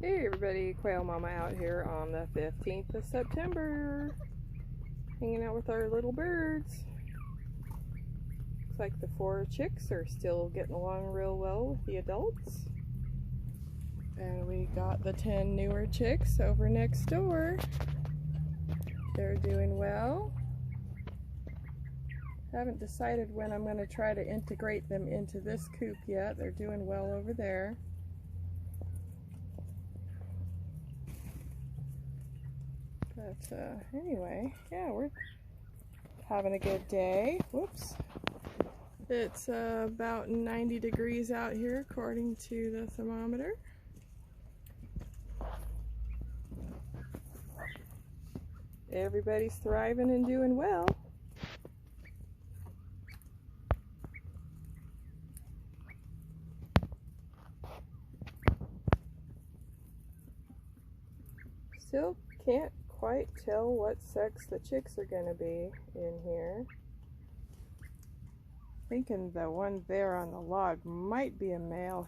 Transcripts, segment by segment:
Hey everybody, Quail Mama out here on the 15th of September, hanging out with our little birds. Looks like the 4 chicks are still getting along real well with the adults. And we got the 10 newer chicks over next door. They're doing well. Haven't decided when I'm going to try to integrate them into this coop yet. They're doing well over there. But anyway, yeah, we're having a good day. Whoops. It's about 90 degrees out here according to the thermometer. Everybody's thriving and doing well. Still can't quite tell what sex the chicks are going to be in here. Thinking the one there on the log might be a male.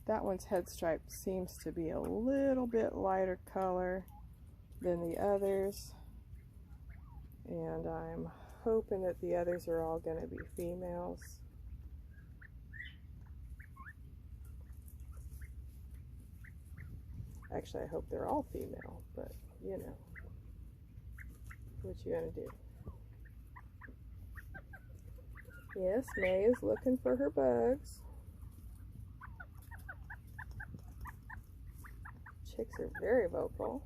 That one's head stripe seems to be a little bit lighter color than the others, and I'm hoping that the others are all going to be females. Actually, I hope they're all female, but you know, what you gonna do? Yes, May is looking for her bugs. Chicks are very vocal.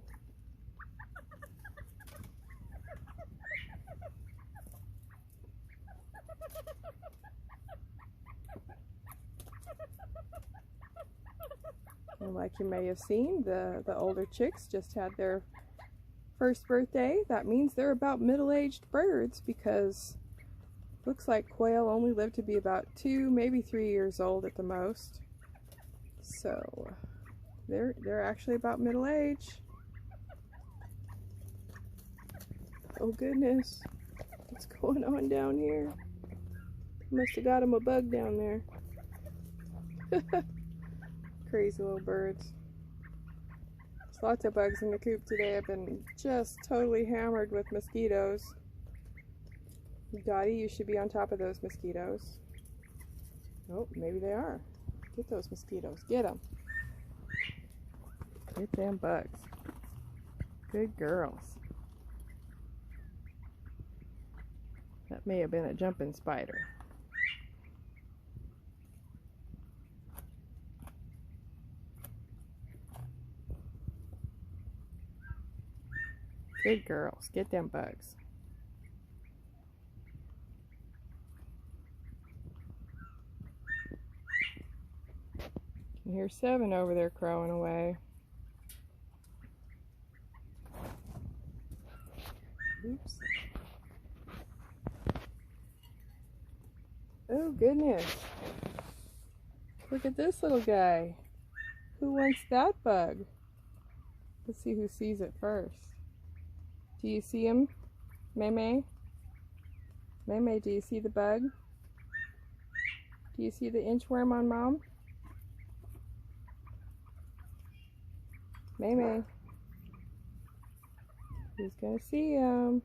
And like you may have seen, the older chicks just had their first birthday. That means they're about middle-aged birds, because looks like Quail only lived to be about 2, maybe 3 years old at the most. So they're actually about middle age. Oh goodness, what's going on down here? Must have got him a bug down there. Crazy little birds. There's lots of bugs in the coop today. I've been just totally hammered with mosquitoes. Dottie, you should be on top of those mosquitoes. Oh, maybe they are. Get those mosquitoes. Get them. Get them bugs. Good girls. That may have been a jumping spider. Good girls. Get them bugs. You can hear 7 over there crowing away. Oops. Oh goodness. Look at this little guy. Who wants that bug? Let's see who sees it first. Do you see him? May? May, do you see the bug? Do you see the inchworm on Mom? May. Who's gonna see him?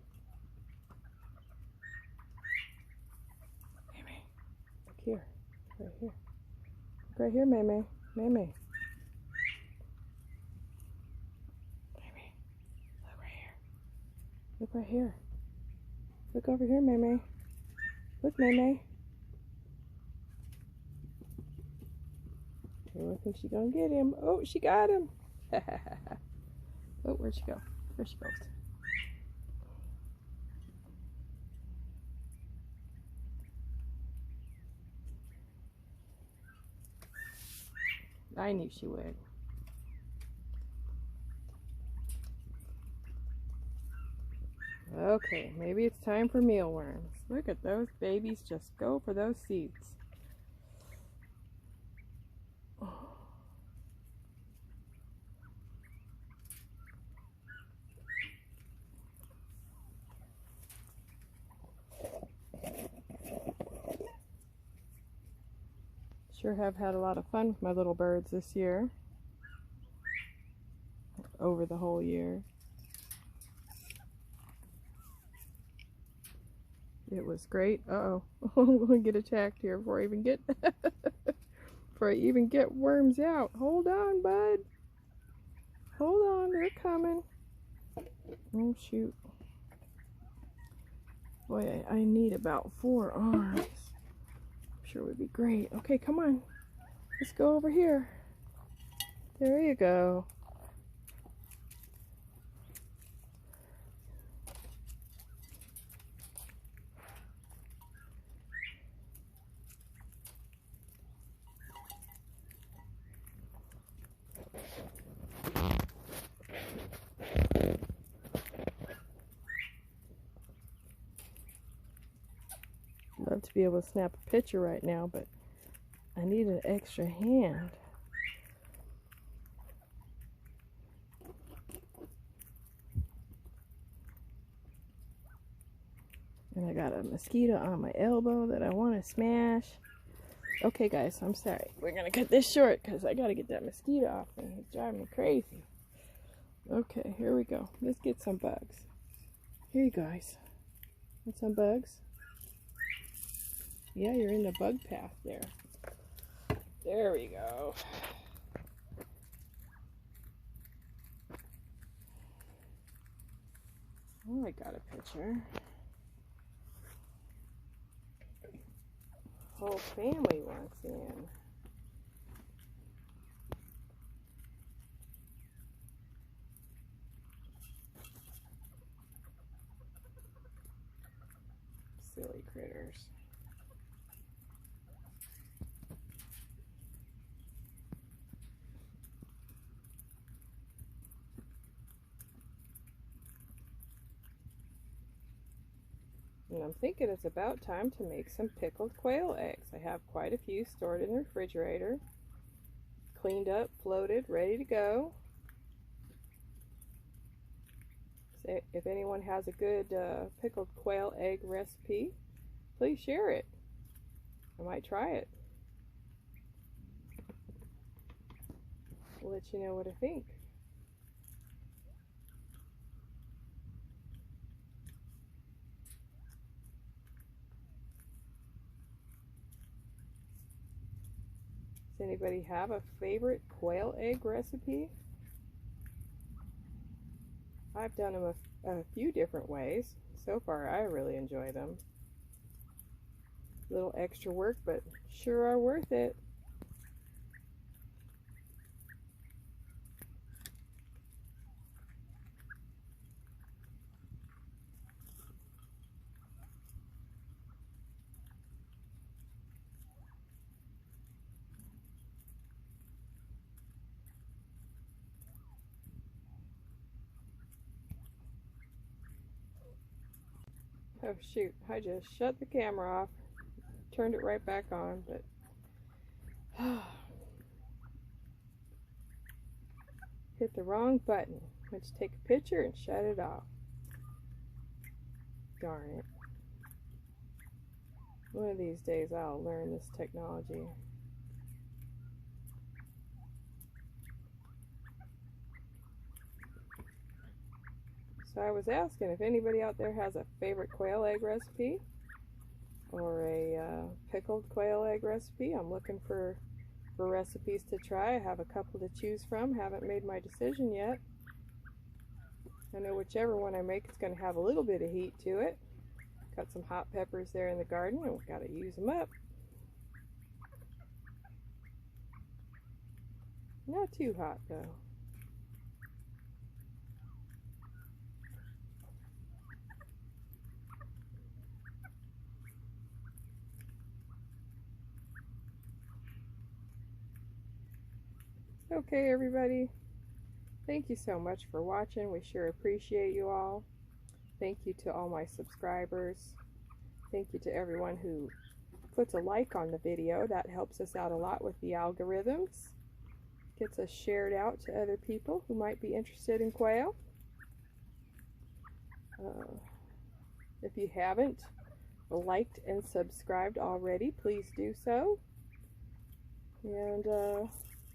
May. Look here. Right here. Look right here, May. May. Look right here. Look over here, May. Look, May. I think she's gonna get him. Oh, she got him. Oh, where'd she go? There she goes. I knew she would. Okay, maybe it's time for mealworms. Look at those babies just go for those seeds. Sure have had a lot of fun with my little birds this year. over the whole year. It was great. Uh-oh. I'm going to get attacked here before I even get worms out. Hold on, bud. Hold on, they're coming. Oh, shoot. Boy, I need about 4 arms. I'm sure it would be great. Okay, come on. Let's go over here. There you go. Love to be able to snap a picture right now, but I need an extra hand. And I got a mosquito on my elbow that I want to smash. Okay, guys, I'm sorry. We're going to cut this short because I got to get that mosquito off me. He's driving me crazy. Okay, here we go. Let's get some bugs. Here you guys. Want some bugs? Yeah, you're in the bug path there. There we go. Oh, I got a picture. Whole family wants in. Silly critters. And I'm thinking it's about time to make some pickled quail eggs. I have quite a few stored in the refrigerator. Cleaned up, floated, ready to go. So if anyone has a good pickled quail egg recipe, please share it. I might try it. I'll let you know what I think. Does anybody have a favorite quail egg recipe? I've done them a few different ways. So far, I really enjoy them. A little extra work, but sure are worth it. Oh shoot, I just shut the camera off, turned it right back on, but hit the wrong button. Let's take a picture and shut it off. Darn it. One of these days I'll learn this technology. So I was asking if anybody out there has a favorite quail egg recipe or a pickled quail egg recipe. I'm looking for recipes to try. I have a couple to choose from. Haven't made my decision yet. I know whichever one I make is going to have a little bit of heat to it. Got some hot peppers there in the garden and we've got to use them up. Not too hot though. Okay, everybody. Thank you so much for watching. We sure appreciate you all. Thank you to all my subscribers. Thank you to everyone who puts a like on the video. That helps us out a lot with the algorithms. Gets us shared out to other people who might be interested in quail. If you haven't liked and subscribed already, please do so. And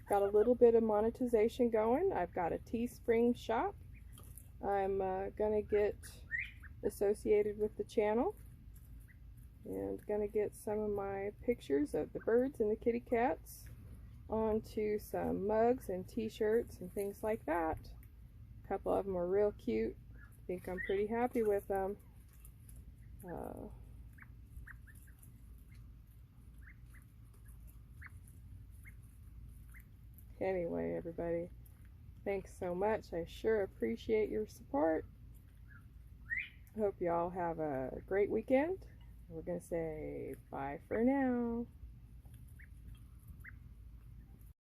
got a little bit of monetization going. I've got a Teespring shop. I'm gonna get associated with the channel and gonna get some of my pictures of the birds and the kitty cats onto some mugs and t-shirts and things like that. A couple of them are real cute. I think I'm pretty happy with them. Anyway, everybody, thanks so much. I sure appreciate your support. Hope y'all have a great weekend. We're going to say bye for now.